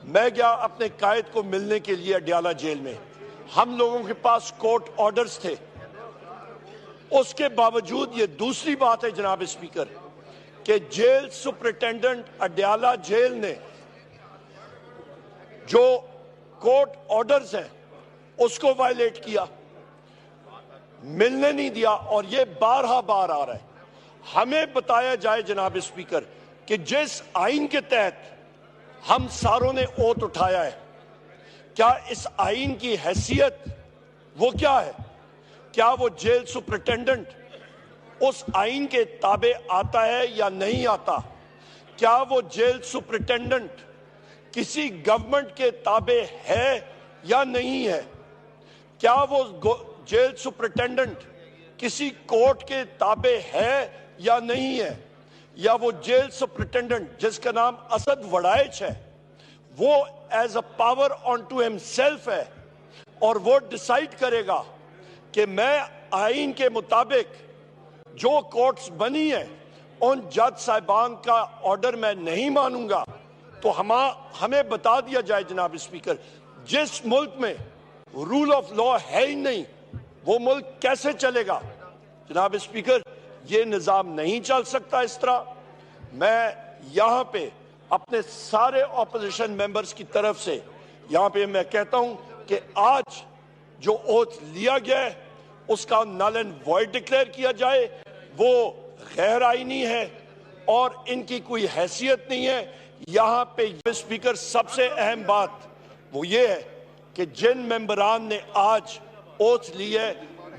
मैं गया अपने कायद को मिलने के लिए अडयाला जेल में। हम लोगों के पास कोर्ट ऑर्डर्स थे, उसके बावजूद ये दूसरी बात है जनाब स्पीकर कि जेल सुपरिटेंडेंट अडयाला जेल ने जो कोर्ट ऑर्डर्स हैं उसको वायलेट किया, मिलने नहीं दिया, और ये बारहा बार आ रहा है। हमें बताया जाए जनाब स्पीकर कि जिस आइन के तहत हम सारों ने ओथ उठाया है, क्या इस आइन की हैसियत वो क्या है? क्या वो जेल सुपरिटेंडेंट उस आइन के ताबे आता है या नहीं आता? क्या वो जेल सुपरिटेंडेंट किसी गवर्नमेंट के ताबे है या नहीं है? क्या वो जेल सुपरिटेंडेंट किसी कोर्ट के ताबे है या नहीं है? या वो जेल सुपरिटेंडेंट जिसका नाम असद वड़ाइच है, वो as a power unto himself है और वो डिसाइड करेगा कि मैं आइन के मुताबिक जो कोर्ट्स बनी है उन जज साहिबान का ऑर्डर मैं नहीं मानूंगा? तो हमें बता दिया जाए जनाब स्पीकर, जिस मुल्क में रूल ऑफ लॉ है ही नहीं वो मुल्क कैसे चलेगा? जनाब स्पीकर, ये निज़ाम नहीं चल सकता इस तरह। मैं यहाँ पे अपने सारे ऑपोजिशन मेंबर्स की तरफ से यहाँ पे मैं कहता हूँ कि आज जो ओथ लिया गया है उसका नल एंड वॉइड डिक्लेयर किया जाए। वो गैर आईनी है और इनकी कोई हैसियत नहीं है। यहाँ पे स्पीकर सबसे अहम बात वो ये है कि जिन मेंबरान ने आज ओथ ली है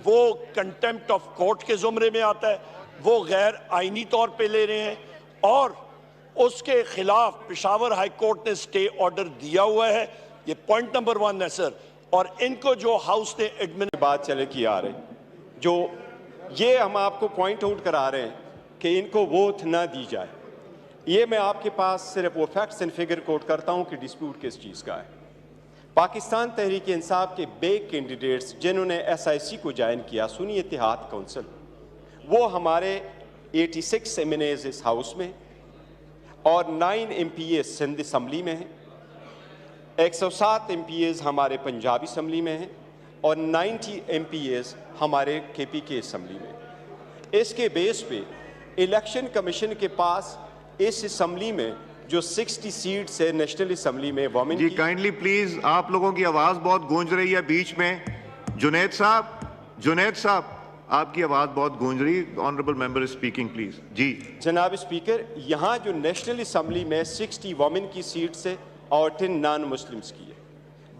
वो कंटेम्प्ट ऑफ कोर्ट के जुमरे में आता है, वो गैर आईनी तौर पे ले रहे हैं और उसके खिलाफ पेशावर हाई कोर्ट ने स्टे ऑर्डर दिया हुआ है। ये पॉइंट नंबर 1 है सर। और इनको जो हाउस ने एडमिन बात चले की आ रहे, जो ये हम आपको पॉइंट आउट करा रहे हैं कि इनको वोट ना दी जाए, ये मैं आपके पास सिर्फ वो फैक्ट्स एंड फिगर कोट करता हूँ कि डिस्प्यूट किस चीज़ का है। पाकिस्तान तहरीक इंसाफ के बे कैंडिडेट्स जिन्होंने SIC को ज्वाइन किया, सुन्नी इत्तेहाद काउंसिल, वो हमारे 86 MNAs इस हाउस में और 9 MPAs सिंध असम्बली में हैं, 107 MPAs हमारे पंजाबी असम्बली में हैं और 90 MPAs हमारे KPK असम्बली में। इसके बेस पे इलेक्शन कमीशन के पास इस असम्बली में जो 60 सीट्स है नेशनल असम्बली में वोमेन जी, काइंडली प्लीज, आप लोगों की आवाज बहुत गूंज रही है बीच में। जुनैद साहब आपकी आवाज बहुत गूंज रही। Honourable member speaking please. जी जनाब स्पीकर, यहाँ जो नेशनल असम्बली में 60 वोमेन की सीट्स है और 10 नॉन मुस्लिम्स की है।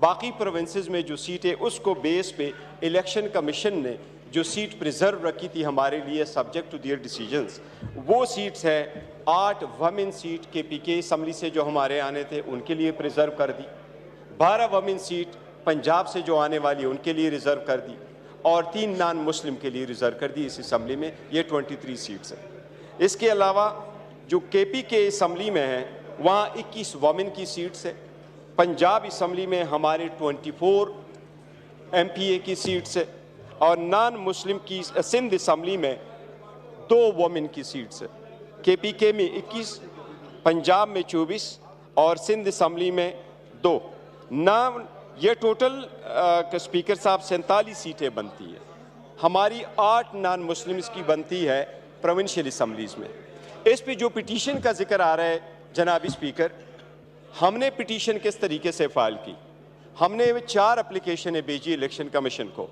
बाकी प्रोविंसेस में जो सीट है उसको बेस पे इलेक्शन कमीशन ने जो सीट प्रिजर्व रखी थी हमारे लिए सब्जेक्ट टू देयर डिसीजंस, वो सीट्स है 8 वमेन सीट KPK असम्बली से जो हमारे आने थे उनके लिए प्रिजर्व कर दी, 12 वमेन सीट पंजाब से जो आने वाली उनके लिए रिजर्व कर दी और 3 नॉन मुस्लिम के लिए रिजर्व कर दी इस असम्बली में। ये 23 सीट्स हैं। इसके अलावा जो KPK असम्बली में है वहाँ 21 वमेन की सीट्स है। पंजाब असम्बली में हमारे 24 MPA की सीट्स है और नॉन मुस्लिम की सिंध असम्बली में 2 वोमेन की सीट्स है। KPK में 21, पंजाब में 24 और सिंध असम्बली में 2। नाम ये टोटल स्पीकर साहब 47 सीटें बनती है। हमारी 8 नॉन मुस्लिम्स की बनती है प्रोविंशियल असम्बलीज में। इस पे जो पिटीशन का जिक्र आ रहा है जनाब स्पीकर, हमने पिटीशन किस तरीके से फाइल की? हमने 4 एप्लीकेशनें भेजी इलेक्शन कमीशन को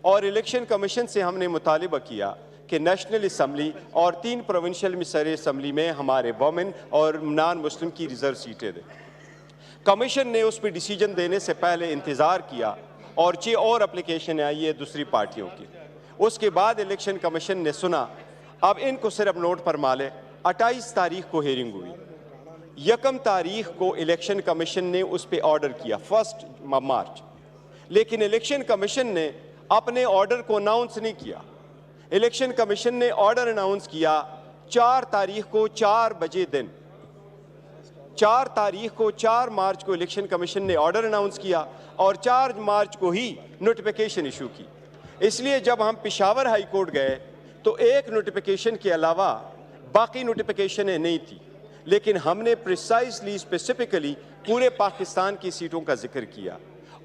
और इलेक्शन कमीशन से हमने मुतालिबा किया कि नेशनल असम्बली और 3 प्रोविंशियल मिसरी असम्बली में हमारे वोमेन और नॉन मुस्लिम की रिजर्व सीटें दें। कमीशन ने उस पर डिसीजन देने से पहले इंतज़ार किया और 6 और एप्लीकेशन आई है दूसरी पार्टियों की। उसके बाद इलेक्शन कमीशन ने सुना, अब इनको सिर्फ नोट पर माले। 28 तारीख को हेयरिंग हुई, 1 तारीख को इलेक्शन कमीशन ने उस पर ऑर्डर किया 1 मार्च, लेकिन इलेक्शन कमीशन ने अपने ऑर्डर को अनाउंस नहीं किया। इलेक्शन कमीशन ने ऑर्डर अनाउंस किया 4 तारीख को 4 बजे दिन। 4 तारीख को 4 मार्च को इलेक्शन कमीशन ने ऑर्डर अनाउंस किया और 4 मार्च को ही नोटिफिकेशन इशू की। इसलिए जब हम पेशावर हाई कोर्ट गए तो एक नोटिफिकेशन के अलावा बाकी नोटिफिकेशन नहीं थी। लेकिन हमने प्रिसाइसली स्पेसिफिकली पूरे पाकिस्तान की सीटों का जिक्र किया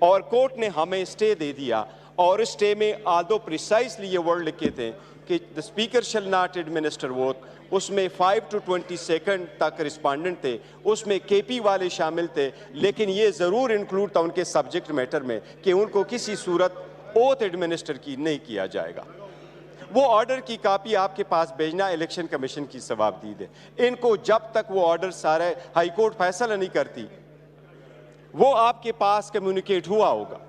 और कोर्ट ने हमें स्टे दे दिया। और स्टे में आदो प्रिसाइसली ये वर्ड लिखे थे कि the speaker shall not administer vote, उसमें 5 to 20 सेकंड तक रिस्पॉन्डेंट थे, उसमें केपी वाले शामिल थे, लेकिन ये ज़रूर इंक्लूड था उनके सब्जेक्ट मैटर में कि उनको किसी सूरत ओथ एडमिनिस्टर की नहीं किया जाएगा। वो ऑर्डर की कॉपी आपके पास भेजना इलेक्शन कमीशन की सवाबदीद है। इनको जब तक वो ऑर्डर सारे हाई कोर्ट फैसला नहीं करती वो आपके पास कम्युनिकेट हुआ होगा।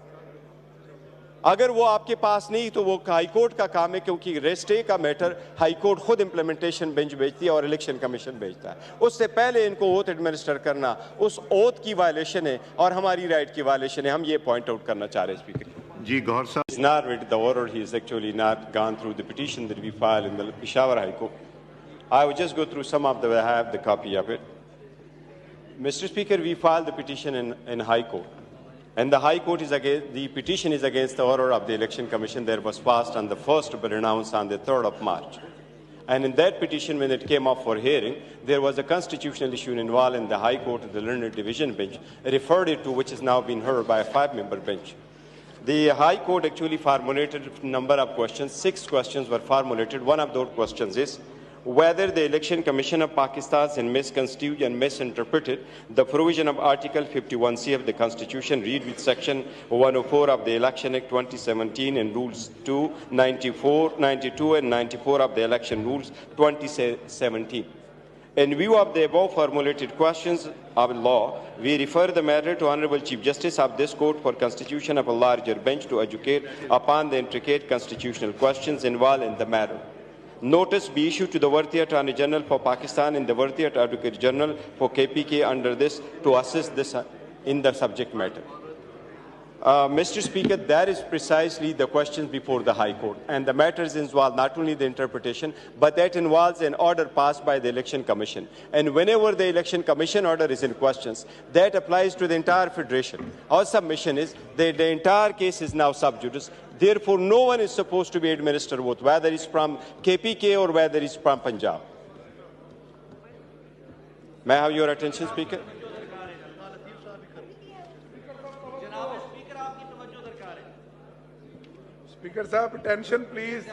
अगर वो आपके पास नहीं तो वो हाई कोर्ट का काम है, क्योंकि स्टे का मैटर हाई कोर्ट खुद इंप्लीमेंटेशन बेंच भेजती है और इलेक्शन कमीशन भेजता है। उससे पहले इनको ओथ एडमिनिस्टर करना उस ओथ की वायलेशन है और हमारी राइट की वायलेशन है। हम ये पॉइंट आउट करना चाह रहे हैं स्पीकर। जी गौर साहब, He's not read the order. He has actually not gone through the petition that we filed in the Peshawar High Court. I will just go through some of the, I have the copy of it. Mr. Speaker, we filed the petition in High Court. And the High Court is against, the petition is against the order of the Election Commission that was passed on the 1st but announced on the 3rd of March. And in that petition, when it came up for hearing, there was a constitutional issue involved in the High Court, the Learned Division bench, referred it to, which is now being heard by a 5-member bench. The High Court actually formulated a number of questions. 6 questions were formulated. One of those questions is whether the Election Commission of Pakistan has misconstrued and misinterpreted the provision of Article 51C of the Constitution, read with Section 104 of the Election Act 2017 and Rules 2, 94, 92 and 94 of the Election Rules 2017. In view of the above formulated questions of law, we refer the matter to Honorable Chief Justice of this Court for constitution of a larger bench to educate upon the intricate constitutional questions involved in the matter. Notice be issued to the worthy Attorney General for Pakistan and the worthy Advocate General for KPK under this to assist this in the subject matter. Mr. Speaker, that is precisely the questions before the High Court, and the matters involve not only the interpretation, but that involves an order passed by the Election Commission. And whenever the Election Commission order is in questions, that applies to the entire Federation. Our submission is that the entire case is now sub judice. Therefore, no one is supposed to be administered vote, whether it's from KPK or whether it's from Punjab. May I have your attention, Speaker? Speaker साहब, attention please.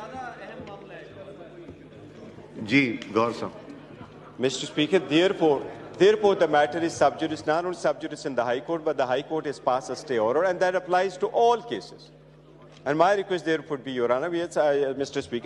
जी गौर साहब। Mr. Speaker, therefore the matter is sub judice, not only sub judice in the High Court, but the High Court has passed a stay order, and that applies to all cases. And my request therefore would be, Your Honor, Mr. Speaker,